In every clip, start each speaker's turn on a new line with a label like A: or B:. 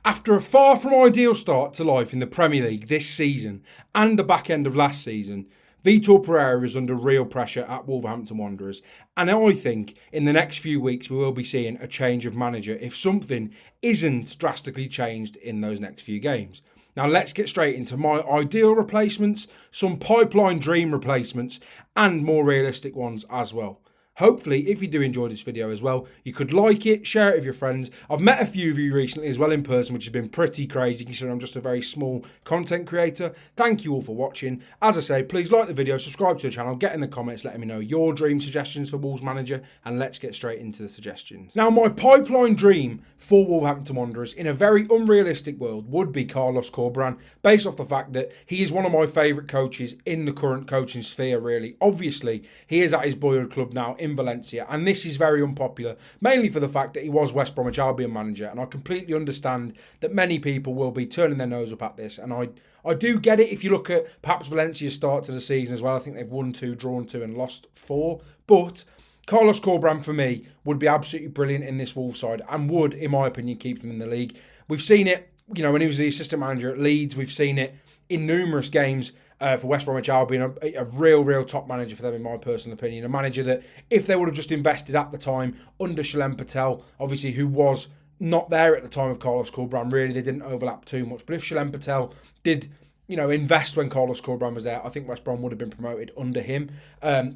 A: After a far from ideal start to life in the Premier League this season and the back end of last season, Vitor Pereira is under real pressure at Wolverhampton Wanderers, and I think in the next few weeks we will be seeing a change of manager if something isn't drastically changed in those next few games. Now let's get straight into my ideal replacements, some pipeline dream replacements, and more realistic ones as well. Hopefully, if you do enjoy this video as well, you could like it, share it with your friends. I've met a few of you recently as well in person, which has been pretty crazy considering I'm just a very small content creator. Thank you all for watching. As I say, please like the video, subscribe to the channel, get in the comments letting me know your dream suggestions for Wolves manager, and let's get straight into the suggestions. Now, my pipeline dream for Wolverhampton Wanderers in a very unrealistic world would be Carlos Corberán, based off the fact that he is one of my favourite coaches in the current coaching sphere, really. Obviously, he is at his boyhood club now in Valencia, and this is very unpopular, mainly for the fact that he was West Bromwich Albion manager, and I completely understand that many people will be turning their nose up at this, and I do get it. If you look at perhaps Valencia's start to the season as well, I think they've won 2, drawn 2 and lost 4, but Carlos Corberán for me would be absolutely brilliant in this Wolves side and would, in my opinion, keep them in the league. We've seen it, when he was the assistant manager at Leeds. We've seen it in numerous games for West Bromwich Albion, a real top manager for them, in my personal opinion. A manager that, if they would have just invested at the time under Shalem Patel, obviously, who was not there at the time of Carlos Corberán, really, they didn't overlap too much. But if Shalem Patel did, invest when Carlos Corberán was there, I think West Brom would have been promoted under him.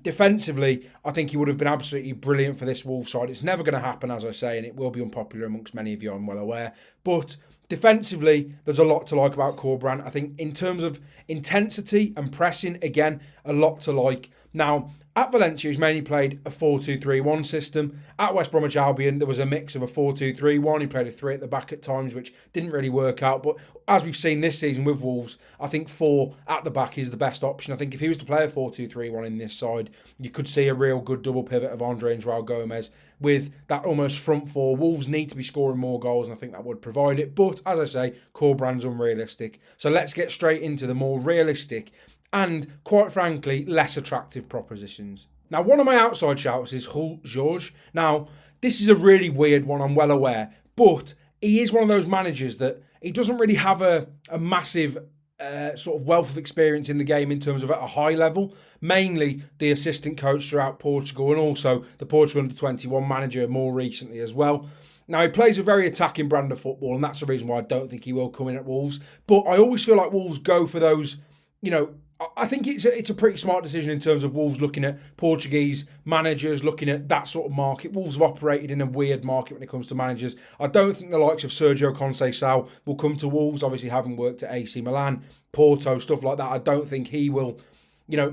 A: Defensively, I think he would have been absolutely brilliant for this Wolves side. It's never going to happen, as I say, and it will be unpopular amongst many of you, I'm well aware. But defensively, there's a lot to like about Corberán. I think in terms of intensity and pressing, again, a lot to like. Now, at Valencia, he's mainly played a 4-2-3-1 system. At West Bromwich Albion, there was a mix of a 4-2-3-1. He played a 3 at the back at times, which didn't really work out. But as we've seen this season with Wolves, I think 4 at the back is the best option. I think if he was to play a 4-2-3-1 in this side, you could see a real good double pivot of Andre and Joao Gomez with that almost front 4. Wolves need to be scoring more goals, and I think that would provide it. But as I say, Corberán's unrealistic. So let's get straight into the more realistic and, quite frankly, less attractive propositions. Now, one of my outside shouts is Hütter. Now, this is a really weird one, I'm well aware, but he is one of those managers that he doesn't really have a massive sort of wealth of experience in the game in terms of at a high level, mainly the assistant coach throughout Portugal and also the Portugal under-21 manager more recently as well. Now, he plays a very attacking brand of football, and that's the reason why I don't think he will come in at Wolves. But I always feel like Wolves go for those, I think it's a pretty smart decision in terms of Wolves looking at Portuguese managers, looking at that sort of market. Wolves have operated in a weird market when it comes to managers. I don't think the likes of Sergio Conceição will come to Wolves, obviously having worked at AC Milan, Porto, stuff like that. I don't think he will,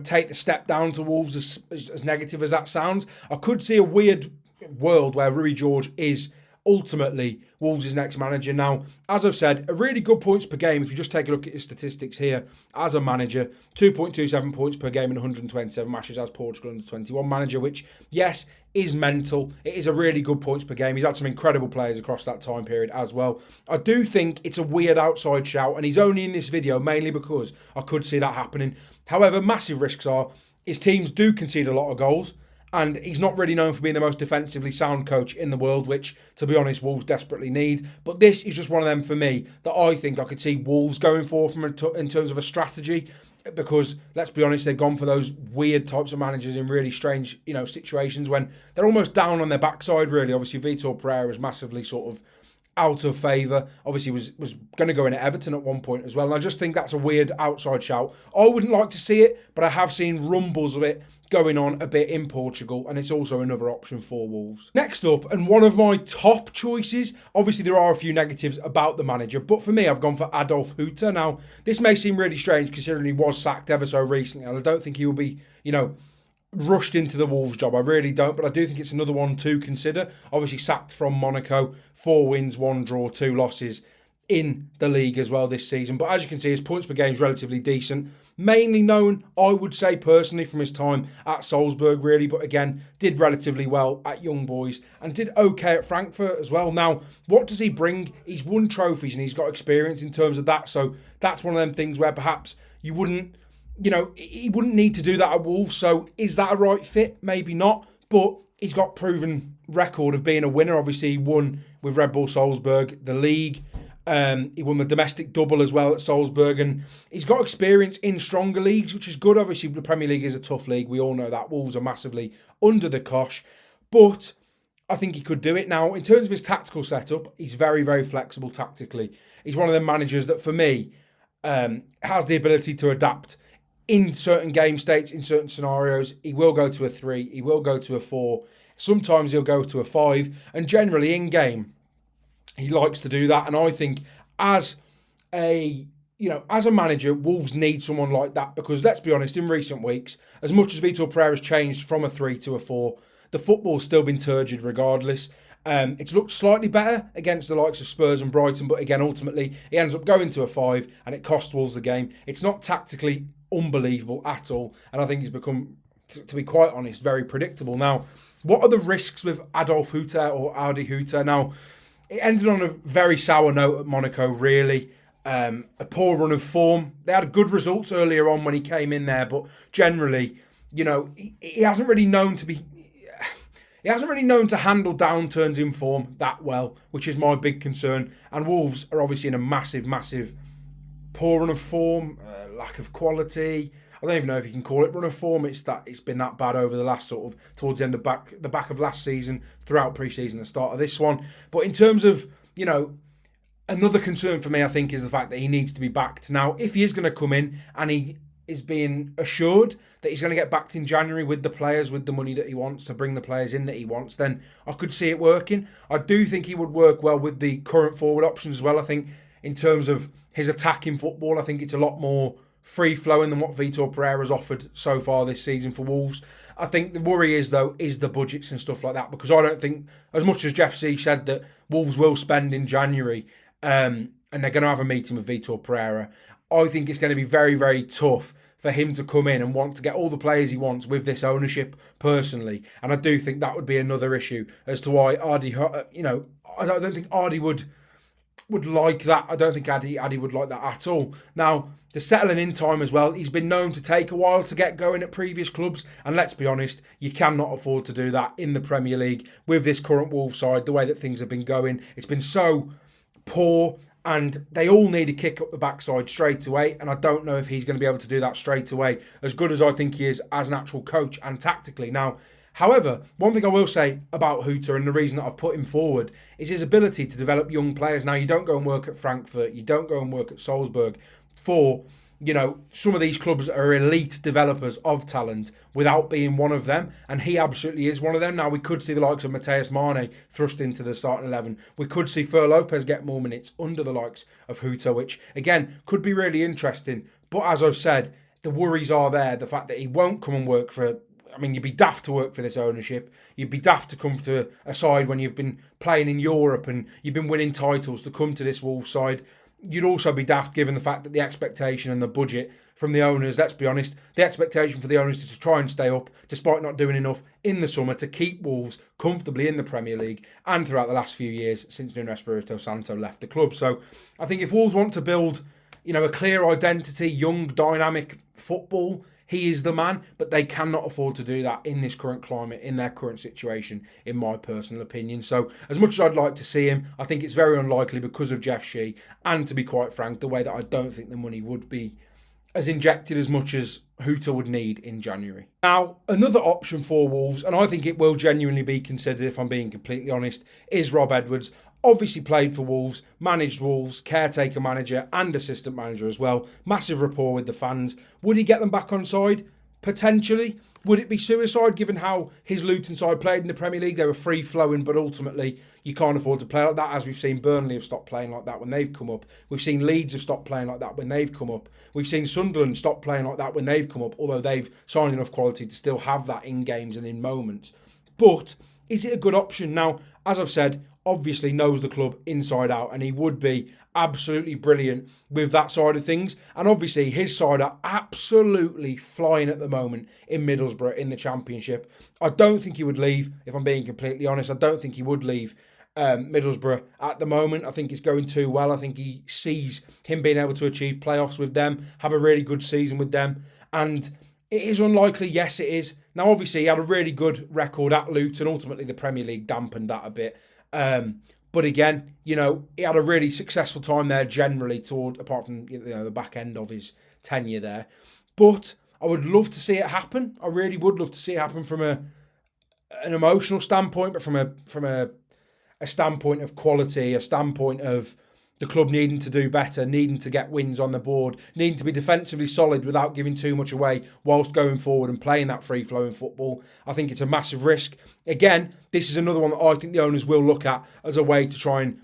A: take the step down to Wolves, as negative as that sounds. I could see a weird world where Rui Jorge is ultimately Wolves' next manager. Now, as I've said, a really good points per game. If you just take a look at his statistics here as a manager, 2.27 points per game in 127 matches as Portugal under-21 manager, which, yes, is mental. It is a really good points per game. He's had some incredible players across that time period as well. I do think it's a weird outside shout, and he's only in this video mainly because I could see that happening. However, massive risks are his teams do concede a lot of goals, and he's not really known for being the most defensively sound coach in the world, which, to be honest, Wolves desperately need. But this is just one of them for me that I think I could see Wolves going for from in terms of a strategy. Because, let's be honest, they've gone for those weird types of managers in really strange, situations when they're almost down on their backside, really. Obviously, Vitor Pereira was massively sort of out of favour. Obviously, was going to go in at Everton at one point as well. And I just think that's a weird outside shout. I wouldn't like to see it, but I have seen rumbles of it going on a bit in Portugal, and it's also another option for Wolves. Next up, and one of my top choices, obviously there are a few negatives about the manager, but for me I've gone for Adolf Hütter. Now, this may seem really strange considering he was sacked ever so recently, and I don't think he will be, rushed into the Wolves job. I really don't, but I do think it's another one to consider. Obviously sacked from Monaco, 4 wins, 1 draw, 2 losses in the league as well this season. But as you can see, his points per game is relatively decent. Mainly known, I would say personally, from his time at Salzburg, really. But again, did relatively well at Young Boys and did okay at Frankfurt as well. Now, what does he bring? He's won trophies and he's got experience in terms of that. So that's one of them things where perhaps you wouldn't, he wouldn't need to do that at Wolves. So is that a right fit? Maybe not. But he's got proven record of being a winner. Obviously, he won with Red Bull Salzburg, the league, He won the domestic double as well at Salzburg, and he's got experience in stronger leagues, which is good. Obviously, the Premier League is a tough league. We all know that. Wolves are massively under the cosh, but I think he could do it. Now, in terms of his tactical setup, he's very, very flexible tactically. He's one of the managers that, for me, has the ability to adapt in certain game states, in certain scenarios. He will go to a 3, he will go to a 4, sometimes he'll go to a 5, and generally in game, he likes to do that. And I think as a manager, Wolves need someone like that, because let's be honest, in recent weeks, as much as Vitor Pereira has changed from a 3 to a 4, the football's still been turgid regardless. It's looked slightly better against the likes of Spurs and Brighton, but again, ultimately, he ends up going to a 5 and it costs Wolves the game. It's not tactically unbelievable at all, and I think he's become, to be quite honest, very predictable. Now, what are the risks with Adolf Hütter or Adi Hütter? Now, it ended on a very sour note at Monaco, really. A poor run of form. They had good results earlier on when he came in there, but generally, he hasn't really known to be... He hasn't really known to handle downturns in form that well, which is my big concern. And Wolves are obviously in a massive, massive poor run of form, lack of quality. I don't even know if you can call it run of form. It's been that bad over the last towards the end of the back of last season, throughout pre-season, the start of this one. But in terms of, another concern for me, I think, is the fact that he needs to be backed. Now, if he is going to come in and he is being assured that he's going to get backed in January with the players, with the money that he wants to bring the players in that he wants, then I could see it working. I do think he would work well with the current forward options as well. I think in terms of his attacking football, I think it's a lot more free-flowing than what Vitor Pereira has offered so far this season for Wolves. I think the worry is the budgets and stuff like that, because I don't think, as much as Jeff C said that Wolves will spend in January, and they're going to have a meeting with Vitor Pereira, I think it's going to be very, very tough for him to come in and want to get all the players he wants with this ownership personally. And I do think that would be another issue as to why Adi, I don't think Adi would like that. I don't think Adi would like that at all. Now, the settling in time as well, he's been known to take a while to get going at previous clubs. And let's be honest, you cannot afford to do that in the Premier League with this current Wolves side, the way that things have been going. It's been so poor, and they all need a kick up the backside straight away, and I don't know if he's going to be able to do that straight away, as good as I think he is as an actual coach and tactically. Now, however, one thing I will say about Hütter, and the reason that I've put him forward, is his ability to develop young players. Now, you don't go and work at Frankfurt, you don't go and work at Salzburg for, some of these clubs are elite developers of talent without being one of them, and he absolutely is one of them. Now, we could see the likes of Matheus Mane thrust into the starting 11. We could see Fer Lopez get more minutes under the likes of Hütter, which, again, could be really interesting. But as I've said, the worries are there. The fact that he won't come and work for... you'd be daft to work for this ownership. You'd be daft to come to a side when you've been playing in Europe and you've been winning titles to come to this Wolves side. You'd also be daft given the fact that the expectation and the budget from the owners, let's be honest, the expectation for the owners is to try and stay up despite not doing enough in the summer to keep Wolves comfortably in the Premier League and throughout the last few years since Nuno Espirito Santo left the club. So I think if Wolves want to build, a clear identity, young, dynamic football, he is the man, but they cannot afford to do that in this current climate, in their current situation, in my personal opinion. So as much as I'd like to see him, I think it's very unlikely because of Jeff Shee, and to be quite frank, the way that I don't think the money would be as injected as much as Hütter would need in January. Now, another option for Wolves, and I think it will genuinely be considered, if I'm being completely honest, is Rob Edwards. Obviously played for Wolves, managed Wolves, caretaker manager and assistant manager as well. Massive rapport with the fans. Would he get them back on side? Potentially. Would it be suicide given how his Luton side played in the Premier League? They were free-flowing, but ultimately you can't afford to play like that, as we've seen Burnley have stopped playing like that when they've come up. We've seen Leeds have stopped playing like that when they've come up. We've seen Sunderland stop playing like that when they've come up, although they've signed enough quality to still have that in games and in moments. But is it a good option? Now, as I've said, obviously knows the club inside out, and he would be absolutely brilliant with that side of things. And obviously his side are absolutely flying at the moment in Middlesbrough in the Championship. I don't think he would leave, if I'm being completely honest. I don't think he would leave Middlesbrough at the moment. I think it's going too well. I think he sees him being able to achieve playoffs with them, have a really good season with them, and it is unlikely, yes it is. Now obviously he had a really good record at Luton. Ultimately the Premier League dampened that a bit. But again, he had a really successful time there generally, apart from the back end of his tenure there. But I would love to see it happen. I really would love to see it happen from an emotional standpoint, but from a standpoint of quality, a standpoint of the club needing to do better, needing to get wins on the board, needing to be defensively solid without giving too much away whilst going forward and playing that free-flowing football. I think it's a massive risk. Again, this is another one that I think the owners will look at as a way to try and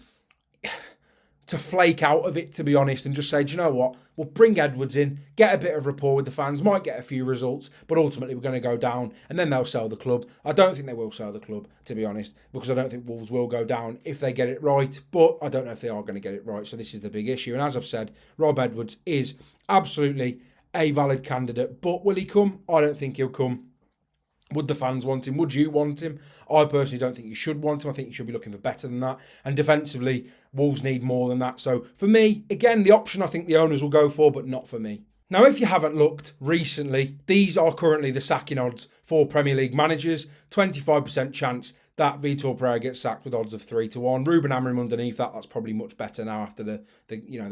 A: to flake out of it, to be honest, and just say, do you know what? We'll bring Edwards in, get a bit of rapport with the fans, might get a few results, but ultimately we're going to go down, and then they'll sell the club. I don't think they will sell the club, to be honest, because I don't think Wolves will go down if they get it right, but I don't know if they are going to get it right, so this is the big issue. And as I've said, Rob Edwards is absolutely a valid candidate, but will he come? I don't think he'll come. Would the fans want him? Would you want him? I personally don't think you should want him. I think you should be looking for better than that. And defensively, Wolves need more than that. So for me, again, the option I think the owners will go for, but not for me. Now, if you haven't looked recently, these are currently the sacking odds for Premier League managers. 25% chance that Vitor Pereira gets sacked with odds of 3-1. Ruben Amorim underneath that, that's probably much better now after the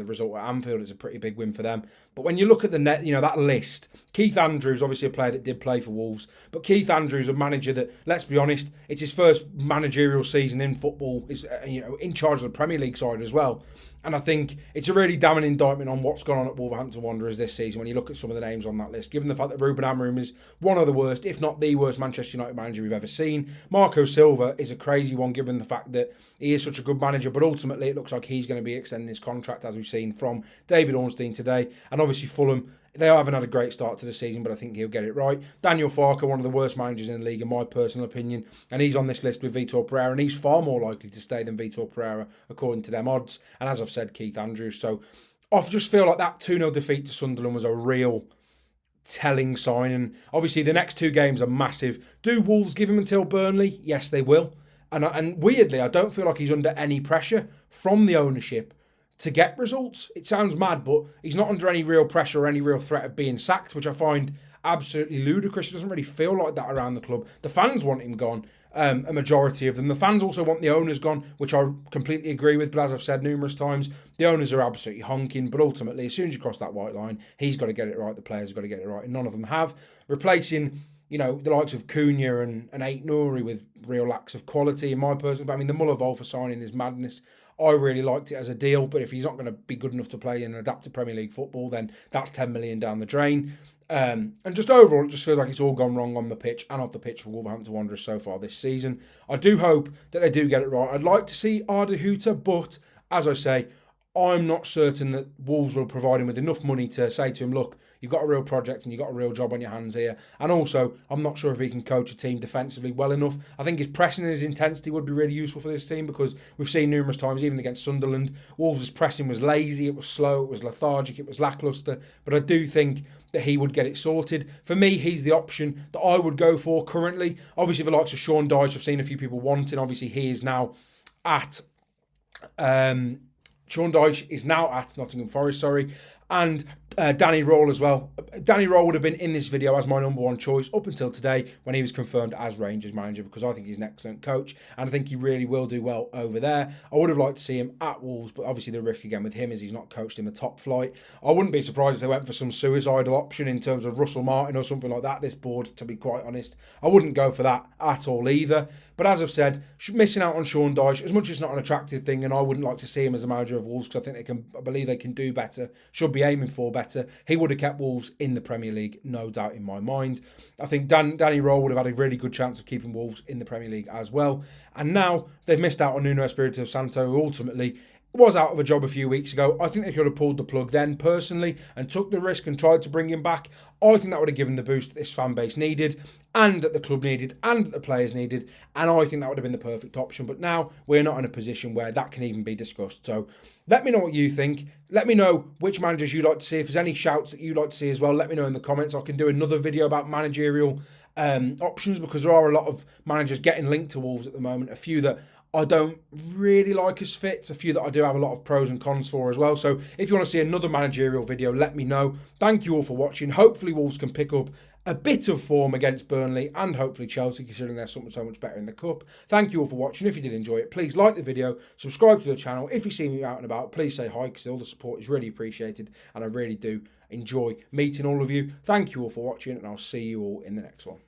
A: result at Anfield. It's a pretty big win for them. But when you look at the net, that list, Keith Andrews, obviously a player that did play for Wolves, but Keith Andrews, a manager that, let's be honest, it's his first managerial season in football, is in charge of the Premier League side as well. And I think it's a really damning indictment on what's gone on at Wolverhampton Wanderers this season when you look at some of the names on that list, given the fact that Ruben Amorim is one of the worst, if not the worst Manchester United manager we've ever seen. Marco Silva is a crazy one given the fact that he is such a good manager, but ultimately it looks like he's going to be extending his contract, as we've seen from David Ornstein today. And obviously Fulham, they haven't had a great start to the season, but I think he'll get it right. Daniel Farke, one of the worst managers in the league, in my personal opinion, and he's on this list with Vitor Pereira, and he's far more likely to stay than Vitor Pereira, according to them odds. And as I've said, Keith Andrews. So I just feel like that 2-0 defeat to Sunderland was a real telling sign. And obviously the next two games are massive. Do Wolves give him until Burnley? Yes, they will. And weirdly, I don't feel like he's under any pressure from the ownership to get results. It sounds mad, but he's not under any real pressure or any real threat of being sacked, which I find absolutely ludicrous. It doesn't really feel like that around the club. The fans want him gone, a majority of them. The fans also want the owners gone, which I completely agree with, but as I've said numerous times, the owners are absolutely honking, but ultimately, as soon as you cross that white line, he's got to get it right, the players have got to get it right, and none of them have. Replacing the likes of Cunha and Ait Nouri with real lacks of quality, in my personal. The Muller-Wolfer signing is madness. I really liked it as a deal, but if he's not going to be good enough to play and adapt to Premier League football, then that's 10 million down the drain. And just overall, it just feels like it's all gone wrong on the pitch and off the pitch for Wolverhampton Wanderers so far this season. I do hope that they do get it right. I'd like to see Arda Hütter, but as I say, I'm not certain that Wolves will provide him with enough money to say to him, look, you've got a real project and you've got a real job on your hands here. And also, I'm not sure if he can coach a team defensively well enough. I think his pressing and his intensity would be really useful for this team, because we've seen numerous times, even against Sunderland, Wolves' pressing was lazy, it was slow, it was lethargic, it was lacklustre. But I do think that he would get it sorted. For me, he's the option that I would go for currently. Obviously, the likes of Sean Dyche, I've seen a few people wanting. Obviously, he is now at... Sean Dyche is now at Nottingham Forest, and Danny Rowell as well. Danny Rowell would have been in this video as my number one choice up until today when he was confirmed as Rangers manager, because I think he's an excellent coach and I think he really will do well over there. I would have liked to see him at Wolves, but obviously the risk again with him is he's not coached in the top flight. I wouldn't be surprised if they went for some suicidal option in terms of Russell Martin or something like that this board, to be quite honest. I wouldn't go for that at all either. But as I've said, missing out on Sean Dyche, as much as it's not an attractive thing, and I wouldn't like to see him as a manager of Wolves, because I believe they can do better, should be aiming for better. He would have kept Wolves in the Premier League, no doubt in my mind. I think Danny Rowell would have had a really good chance of keeping Wolves in the Premier League as well. And now they've missed out on Nuno Espirito Santo, who ultimately was out of a job a few weeks ago. I think they could have pulled the plug then, personally, and took the risk and tried to bring him back. I think that would have given the boost that this fan base needed, and that the club needed, and that the players needed, and I think that would have been the perfect option. But now we're not in a position where that can even be discussed. So let me know what you think. Let me know which managers you'd like to see. If there's any shouts that you'd like to see as well, let me know in the comments. I can do another video about managerial options, because there are a lot of managers getting linked to Wolves at the moment. A few that I don't really like as fits. A few that I do have a lot of pros and cons for as well. So if you want to see another managerial video, let me know. Thank you all for watching. Hopefully Wolves can pick up a bit of form against Burnley and hopefully Chelsea, considering they're something so much better in the Cup. Thank you all for watching. If you did enjoy it, please like the video, subscribe to the channel. If you see me out and about, please say hi, because all the support is really appreciated and I really do enjoy meeting all of you. Thank you all for watching, and I'll see you all in the next one.